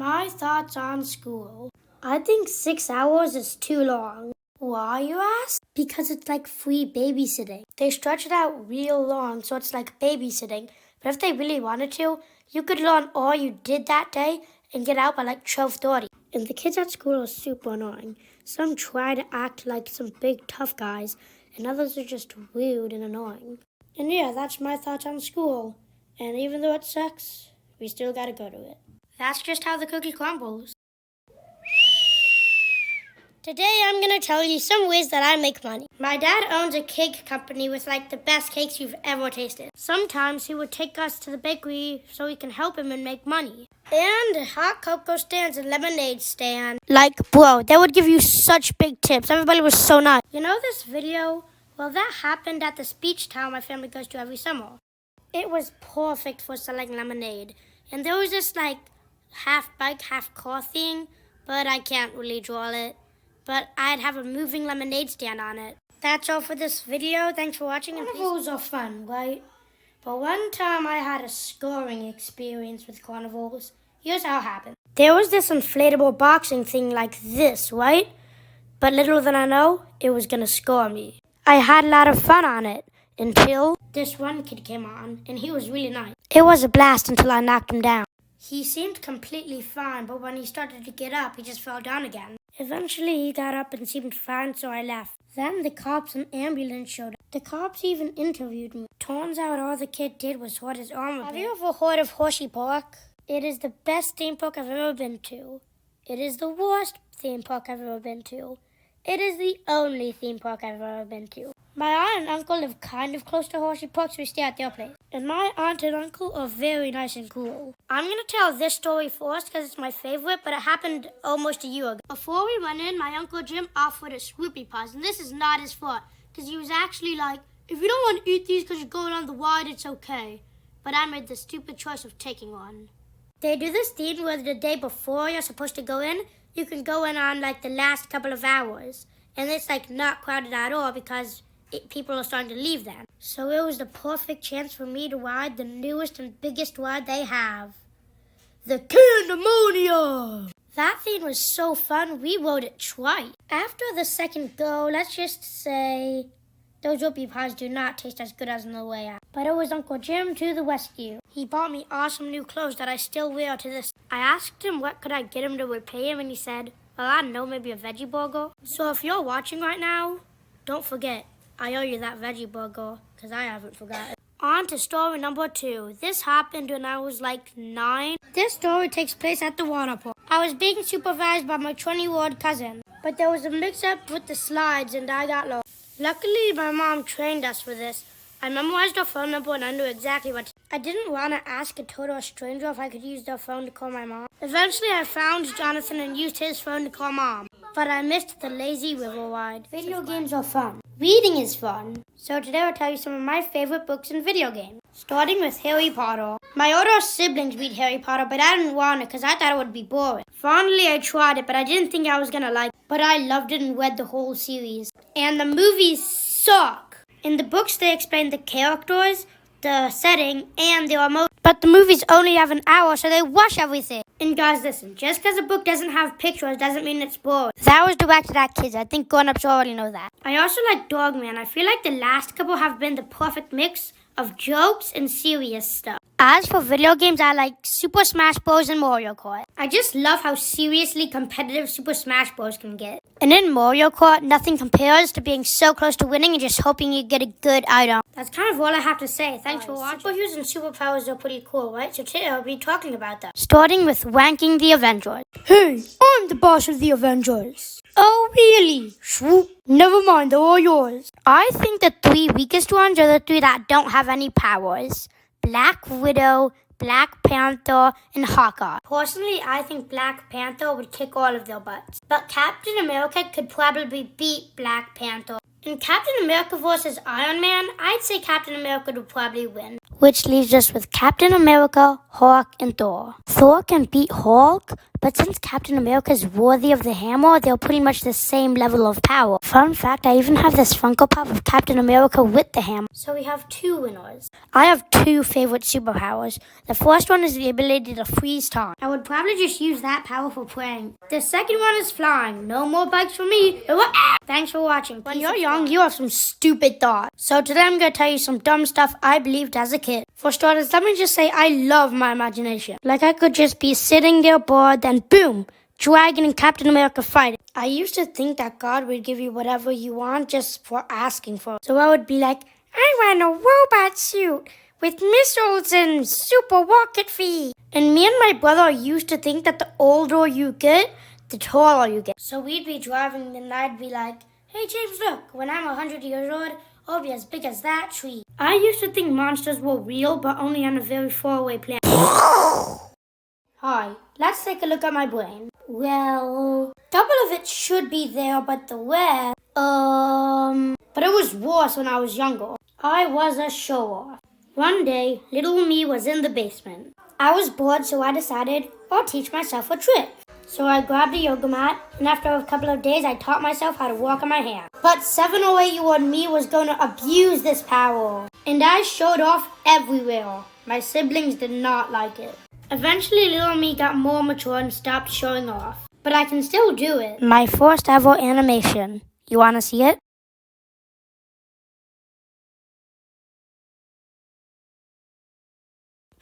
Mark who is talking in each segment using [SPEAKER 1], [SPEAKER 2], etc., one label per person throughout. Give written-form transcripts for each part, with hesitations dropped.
[SPEAKER 1] My thoughts on school. I think 6 hours is too long. Why, you ask? Because it's like free babysitting. They stretch it out real long, so it's like babysitting. But if they really wanted to, you could learn all you did that day and get out by like 12:30. And the kids at school are super annoying. Some try to act like some big tough guys, and others are just rude and annoying. And yeah, that's my thoughts on school. And even though it sucks, we still gotta go to it. That's just how the cookie crumbles. Today I'm going to tell you some ways that I make money. My dad owns a cake company with like the best cakes you've ever tasted. Sometimes he would take us to the bakery so we can help him and make money. And hot cocoa stands and lemonade stand. Like, bro, they would give you such big tips. Everybody was so nice. You know this video? Well, that happened at the speech town my family goes to every summer. It was perfect for selling lemonade. And there was this like half bike, half car thing, but I can't really draw it. But I'd have a moving lemonade stand on it. That's all for this video. Thanks for watching. And carnivals are fun, right? But one time I had a scoring experience with carnivals. Here's how it happened. There was this inflatable boxing thing like this, right? But little did I know, it was gonna score me. I had a lot of fun on it until this one kid came on, and he was really nice. It was a blast until I knocked him down. He seemed completely fine, but when he started to get up, he just fell down again. Eventually, he got up and seemed fine, so I left. Then the cops and ambulance showed up. The cops even interviewed me. Turns out all the kid did was hurt his arm a bit. Have you ever heard of Hershey Park? It is the best theme park I've ever been to. It is the worst theme park I've ever been to. It is the only theme park I've ever been to. My aunt and uncle live kind of close to Hershey Park, so we stay at their place. And my aunt and uncle are very nice and cool. I'm going to tell this story first because it's my favorite, but it happened almost a year ago. Before we went in, my Uncle Jim offered us Swoopy Paws, and this is not his fault because he was actually like, if you don't want to eat these because you're going on the ride, it's okay. But I made the stupid choice of taking one. They do this thing where the day before you're supposed to go in, you can go in on like the last couple of hours. And it's like not crowded at all because people are starting to leave then. So it was the perfect chance for me to ride the newest and biggest ride they have. The Candemonia! That thing was so fun, we rode it twice. After the second go, let's just say those whoopie pies do not taste as good as on the way out. But it was Uncle Jim to the rescue. He bought me awesome new clothes that I still wear to this. I asked him what could I get him to repay him, and he said, well, I don't know, maybe a veggie burger. So if you're watching right now, don't forget, I owe you that veggie burger, because I haven't forgotten. On to story number 2. This happened when I was like 9. This story takes place at the water park. I was being supervised by my 20-year-old cousin, but there was a mix-up with the slides and I got lost. Luckily, my mom trained us for this. I memorized her phone number and I knew exactly what to do. I didn't want to ask a total stranger if I could use their phone to call my mom. Eventually, I found Jonathan and used his phone to call Mom. But I missed the lazy river ride. Video games are fun. Reading is fun. So today I'll tell you some of my favorite books and video games. Starting with Harry Potter. My older siblings read Harry Potter, but I didn't want it because I thought it would be boring. Finally, I tried it, but I didn't think I was going to like it. But I loved it and read the whole series. And the movies suck. In the books, they explain the characters, the setting, and their emotions. But the movies only have an hour, so they rush everything. And guys, listen, just because a book doesn't have pictures doesn't mean it's boring. That was directed at kids. I think grown-ups already know that. I also like Dogman. I feel like the last couple have been the perfect mix of jokes and serious stuff. As for video games, I like Super Smash Bros. And Mario Kart. I just love how seriously competitive Super Smash Bros. Can get. And in Mario Kart, nothing compares to being so close to winning and just hoping you get a good item. That's kind of all I have to say. Thanks for watching. Superheroes and superpowers are pretty cool, right? So today I'll be talking about them. Starting with ranking the Avengers. Hey, I'm the boss of the Avengers. Oh, really? Swoop. Never mind, they're all yours. I think the 3 weakest ones are the 3 that don't have any powers. Black Widow, Black Panther, and Hawkeye. Personally, I think Black Panther would kick all of their butts. But Captain America could probably beat Black Panther. In Captain America vs. Iron Man, I'd say Captain America would probably win. Which leaves us with Captain America, Hulk, and Thor. Thor can beat Hulk, But since Captain America is worthy of the hammer, they're pretty much the same level of power. Fun fact, I even have this Funko Pop of Captain America with the hammer. So we have two winners. I have two favorite superpowers. The first one is the ability to freeze time. I would probably just use that power for praying. The second one is flying. No more bikes for me. Thanks for watching. When you're young, you have some stupid thoughts. So today I'm going to tell you some dumb stuff I believed as a kid. For starters, let me just say I love my imagination. Like I could just be sitting there bored, then boom, Dragon and Captain America fighting. I used to think that God would give you whatever you want just for asking for it. So I would be like, I want a robot suit with missiles and super rocket feet. And me and my brother used to think that the older you get, the taller you get. So we'd be driving and I'd be like, hey James, look, when I'm 100 years old, I'll be as big as that tree. I used to think monsters were real, but only on a very far away planet. Hi, let's take a look at my brain. Well, double of it should be there, but the rest, but it was worse when I was younger. I was a show-off. One day, little me was in the basement. I was bored, so I decided I'll teach myself a trick. So I grabbed a yoga mat, and after a couple of days, I taught myself how to walk on my hand. But 7 or 8-year-old me was going to abuse this power, and I showed off everywhere. My siblings did not like it. Eventually, little me got more mature and stopped showing off. But I can still do it. My first ever animation. You want to see it?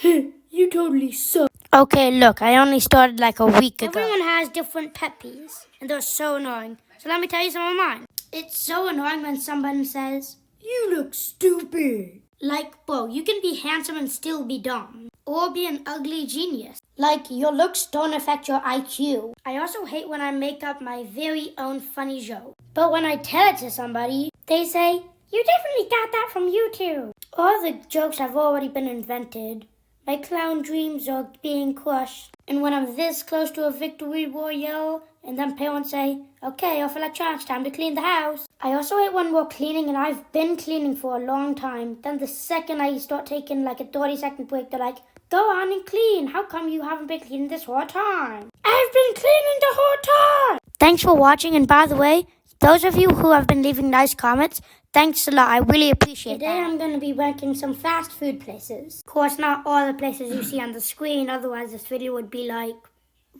[SPEAKER 1] You totally suck. Okay, look, I only started like a week ago. Everyone has different pet peeves, and they're so annoying. So let me tell you some of mine. It's so annoying when someone says, you look stupid. Like, bro, you can be handsome and still be dumb. Or be an ugly genius. Like, your looks don't affect your IQ. I also hate when I make up my very own funny joke. But when I tell it to somebody, they say, you definitely got that from YouTube. All the jokes have already been invented. My clown dreams are being crushed. And when I'm this close to a victory royale, and then parents say, okay, off electronics, time to clean the house. I also hate when we're cleaning and I've been cleaning for a long time. Then the second I start taking like a 30-second break, they're like, go on and clean. How come you haven't been cleaning this whole time? I've been cleaning the whole time. Thanks for watching. And by the way, those of you who have been leaving nice comments, thanks a lot. I really appreciate it. Today I'm going to be ranking some fast food places. Of course, not all the places you see on the screen. Otherwise, this video would be like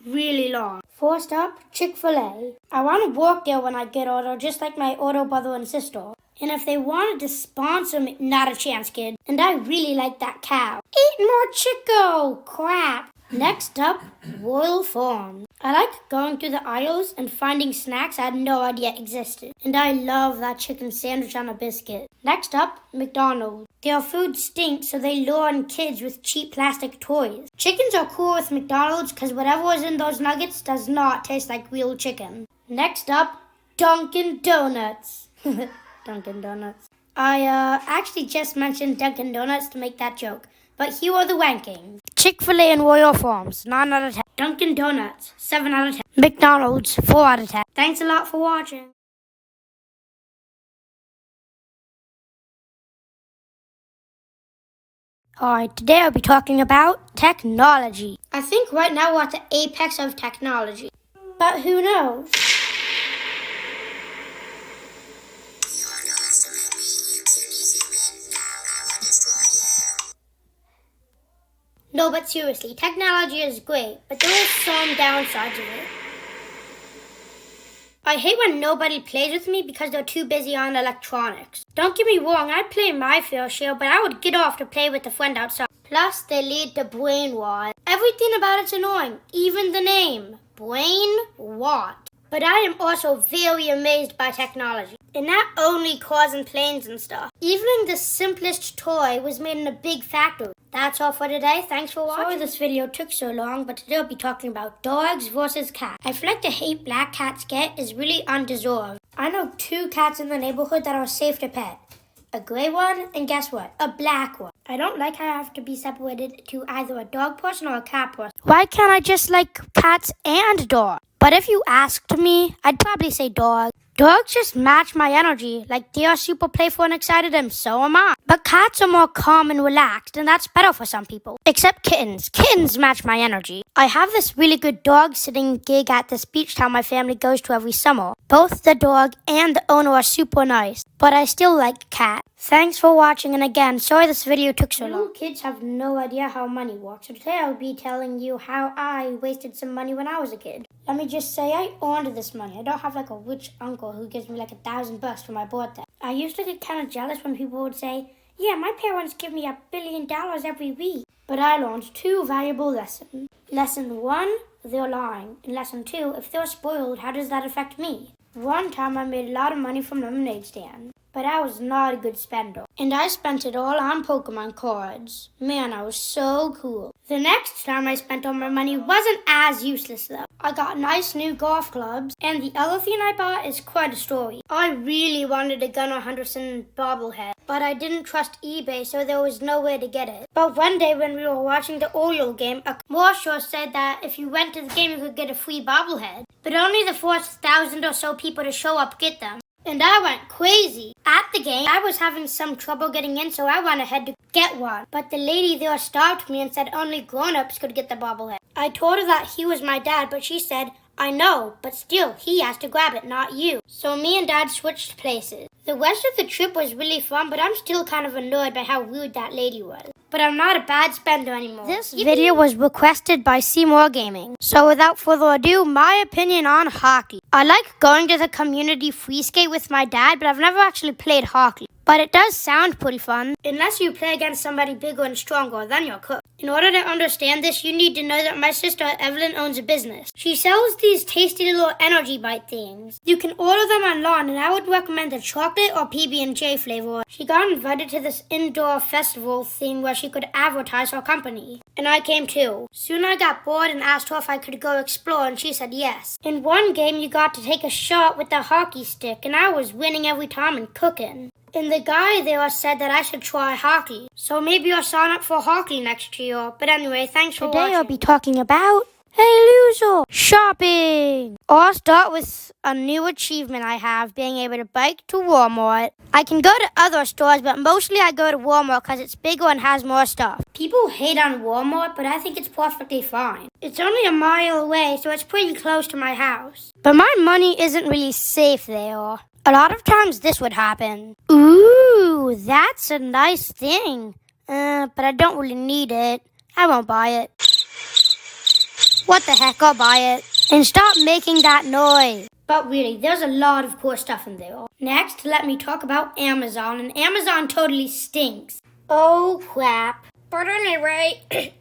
[SPEAKER 1] really long. First up, Chick-fil-A. I want to work there when I get older, just like my older brother and sister. And if they wanted to sponsor me, not a chance, kid. And I really like that cow. Eat more Chico! Crap! Next up, Royal Farms. I like going through the aisles and finding snacks I had no idea existed. And I love that chicken sandwich on a biscuit. Next up, McDonald's. Their food stinks, so they lure in kids with cheap plastic toys. Chickens are cool with McDonald's because whatever is in those nuggets does not taste like real chicken. Next up, Dunkin' Donuts. Dunkin' Donuts. I actually just mentioned Dunkin' Donuts to make that joke. But here are the rankings. Chick-fil-A and Royal Farms, 9 out of 10. Dunkin' Donuts, 7 out of 10. McDonald's, 4 out of 10. Thanks a lot for watching. Alright, today I'll be talking about technology. I think right now we're at the apex of technology. But who knows? No, but seriously, technology is great, but there are some downsides of it. I hate when nobody plays with me because they're too busy on electronics. Don't get me wrong, I play my fair share, but I would get off to play with a friend outside. Plus, they lead to brain rot. Everything about it's annoying, even the name, brain rot. But I am also very amazed by technology. And not only cars and planes and stuff. Even the simplest toy was made in a big factory. That's all for today. Thanks for watching. Sorry this video took so long, but today I'll be talking about dogs versus cats. I feel like the hate black cats get is really undeserved. I know 2 cats in the neighborhood that are safe to pet. A gray one, and guess what? A black one. I don't like how I have to be separated to either a dog person or a cat person. Why can't I just like cats and dogs? But if you asked me, I'd probably say dog. Dogs just match my energy. Like they are super playful and excited, and so am I. But cats are more calm and relaxed, and that's better for some people. Except kittens. Kittens match my energy. I have this really good dog sitting gig at this beach town my family goes to every summer. Both the dog and the owner are super nice, but I still like cat. Thanks for watching, and again, sorry this video took so long. Kids have no idea how money works, so today I'll be telling you how I wasted some money when I was a kid. Let me just say, I earned this money. I don't have like a rich uncle who gives me like $1,000 for my birthday. I used to get kind of jealous when people would say, yeah, my parents give me $1 billion every week. But I learned 2 valuable lessons. Lesson 1, they're lying. And lesson 2, if they're spoiled, how does that affect me? One time I made a lot of money from lemonade stand, but I was not a good spender. And I spent it all on Pokemon cards. Man, I was so cool. The next time I spent all my money wasn't as useless though. I got nice new golf clubs, and the other thing I bought is quite a story. I really wanted a Gunnar Henderson bobblehead, but I didn't trust eBay, so there was no way to get it. But one day when we were watching the Oriole game, a commercial said that if you went to the game you could get a free bobblehead. But only the first 1,000 or so people to show up get them. And I went crazy. At the game, I was having some trouble getting in, so I went ahead to get one. But the lady there stopped me and said only grown-ups could get the bobblehead. I told her that he was my dad, but she said, I know, but still, he has to grab it, not you. So me and Dad switched places. The rest of the trip was really fun, but I'm still kind of annoyed by how rude that lady was. But I'm not a bad spender anymore. This video was requested by Seymour Gaming. So without further ado, my opinion on hockey. I like going to the community free skate with my dad, but I've never actually played hockey. But it does sound pretty fun. Unless you play against somebody bigger and stronger, then you're cooked. In order to understand this, you need to know that my sister Evelyn owns a business. She sells these tasty little energy bite things. You can order them online, and I would recommend the chocolate or PB&J flavor. She got invited to this indoor festival thing where she could advertise her company. And I came too. Soon I got bored and asked her if I could go explore, and she said yes. In one game, you got to take a shot with the hockey stick, and I was winning every time and cooking. And the guy there said that I should try hockey. So maybe I'll sign up for hockey next year. But anyway, thanks for watching. Today I'll be talking about, hey loser, shopping. I'll start with a new achievement I have, being able to bike to Walmart. I can go to other stores, but mostly I go to Walmart because it's bigger and has more stuff. People hate on Walmart, but I think it's perfectly fine. It's only a mile away, so it's pretty close to my house. But my money isn't really safe there. A lot of times this would happen. Ooh, that's a nice thing. But I don't really need it. I won't buy it. What the heck, I'll buy it. And stop making that noise. But really, there's a lot of cool stuff in there. Next, let me talk about Amazon. And Amazon totally stinks. Oh, crap. But anyway,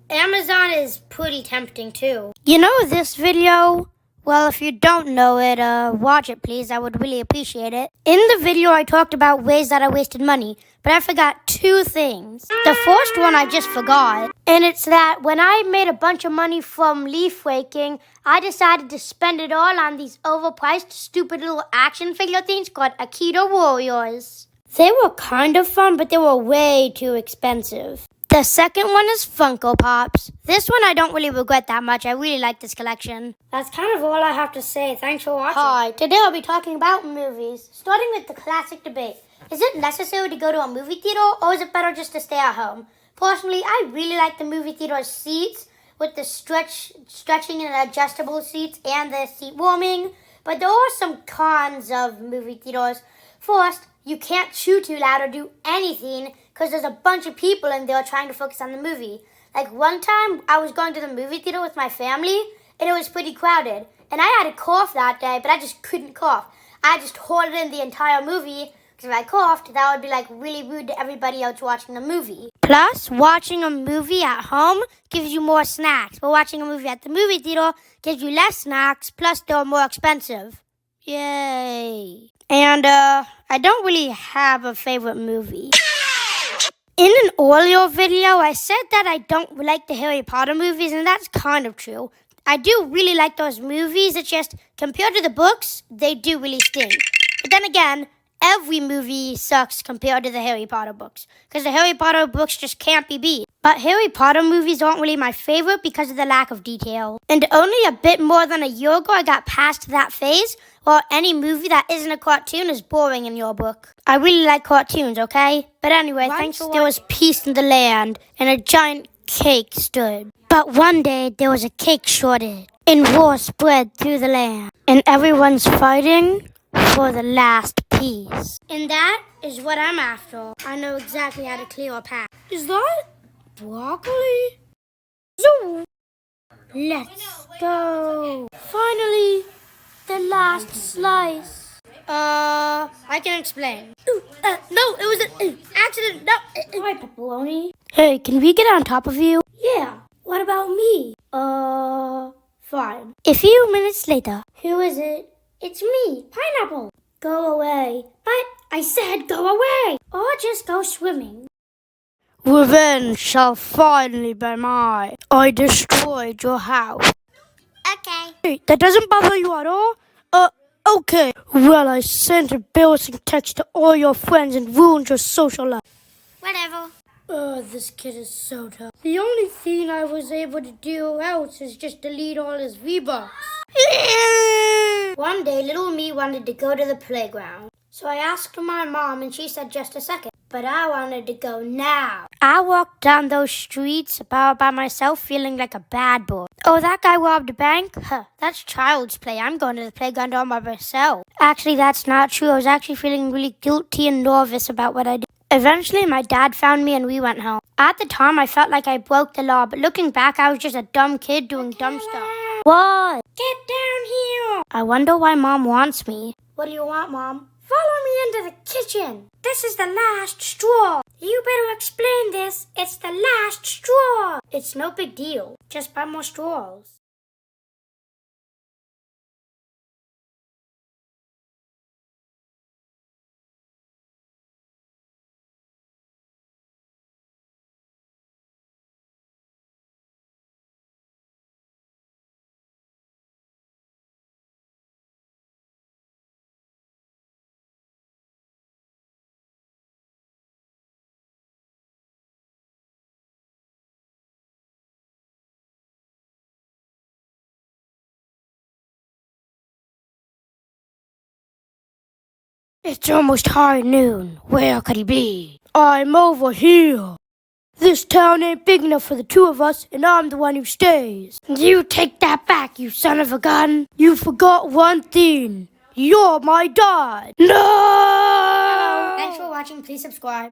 [SPEAKER 1] Amazon is pretty tempting too. You know this video? Well, if you don't know it, watch it please. I would really appreciate it. In the video, I talked about ways that I wasted money, but I forgot 2 things. The first one I just forgot, and it's that when I made a bunch of money from leaf raking, I decided to spend it all on these overpriced, stupid little action figure things called Aikido Warriors. They were kind of fun, but they were way too expensive. The second one is Funko Pops. This one I don't really regret that much. I really like this collection. That's kind of all I have to say. Thanks for watching. Hi, today I'll be talking about movies. Starting with the classic debate. Is it necessary to go to a movie theater, or is it better just to stay at home? Personally, I really like the movie theater seats with the stretching and adjustable seats and the seat warming. But there are some cons of movie theaters. First, you can't chew too loud or do anything because there's a bunch of people in there trying to focus on the movie. Like one time, I was going to the movie theater with my family, and it was pretty crowded. And I had a cough that day, but I just couldn't cough. I just held it in the entire movie, because if I coughed, that would be like really rude to everybody else watching the movie. Plus, watching a movie at home gives you more snacks, but watching a movie at the movie theater gives you less snacks, plus they're more expensive. Yay. And I don't really have a favorite movie. In an earlier video, I said that I don't like the Harry Potter movies, and that's kind of true. I do really like those movies. It's just, compared to the books, they do really stink. But then again, every movie sucks compared to the Harry Potter books, because the Harry Potter books just can't be beat. But Harry Potter movies aren't really my favorite because of the lack of detail. And only a bit more than a year ago I got past that phase, where any movie that isn't a cartoon is boring in your book. I really like cartoons, okay? But anyway, thanks for watching. There was peace in the land, and a giant cake stood. But one day there was a cake shortage, and war spread through the land, and everyone's fighting for the last piece. And that is what I'm after. I know exactly how to clear a path. Is that broccoli? So, let's go. Finally, the last slice. I can explain. No, it was an accident. No. Hi, pepperoni. Hey, can we get on top of you? Yeah. What about me? Fine. A few minutes later. Who is it? It's me, Pineapple. Go away. But I said go away. Or just go swimming. Revenge shall finally be mine. I destroyed your house.
[SPEAKER 2] Okay.
[SPEAKER 1] Hey, that doesn't bother you at all? Okay. Well, I sent embarrassing text to all your friends and ruined your social life.
[SPEAKER 2] Whatever.
[SPEAKER 1] This kid is so tough. The only thing I was able to do else is just delete all his V-Bucks. One day, little me wanted to go to the playground. So I asked my mom and she said just a second. But I wanted to go now. I walked down those streets about by myself feeling like a bad boy. Oh, that guy robbed a bank? Huh, that's child's play. I'm going to the playground all by myself. Actually, that's not true. I was actually feeling really guilty and nervous about what I did. Eventually, my dad found me and we went home. At the time, I felt like I broke the law, but looking back, I was just a dumb kid doing dumb stuff. What? Get down here! I wonder why Mom wants me. What do you want, Mom? Follow me into the kitchen. This is the last straw. You better explain this. It's the last straw. It's no big deal. Just buy more straws. It's almost high noon. Where could he be? I'm over here. This town ain't big enough for the two of us, and I'm the one who stays. You take that back, you son of a gun. You forgot one thing. You're my dad. No! Thanks for watching. Please subscribe.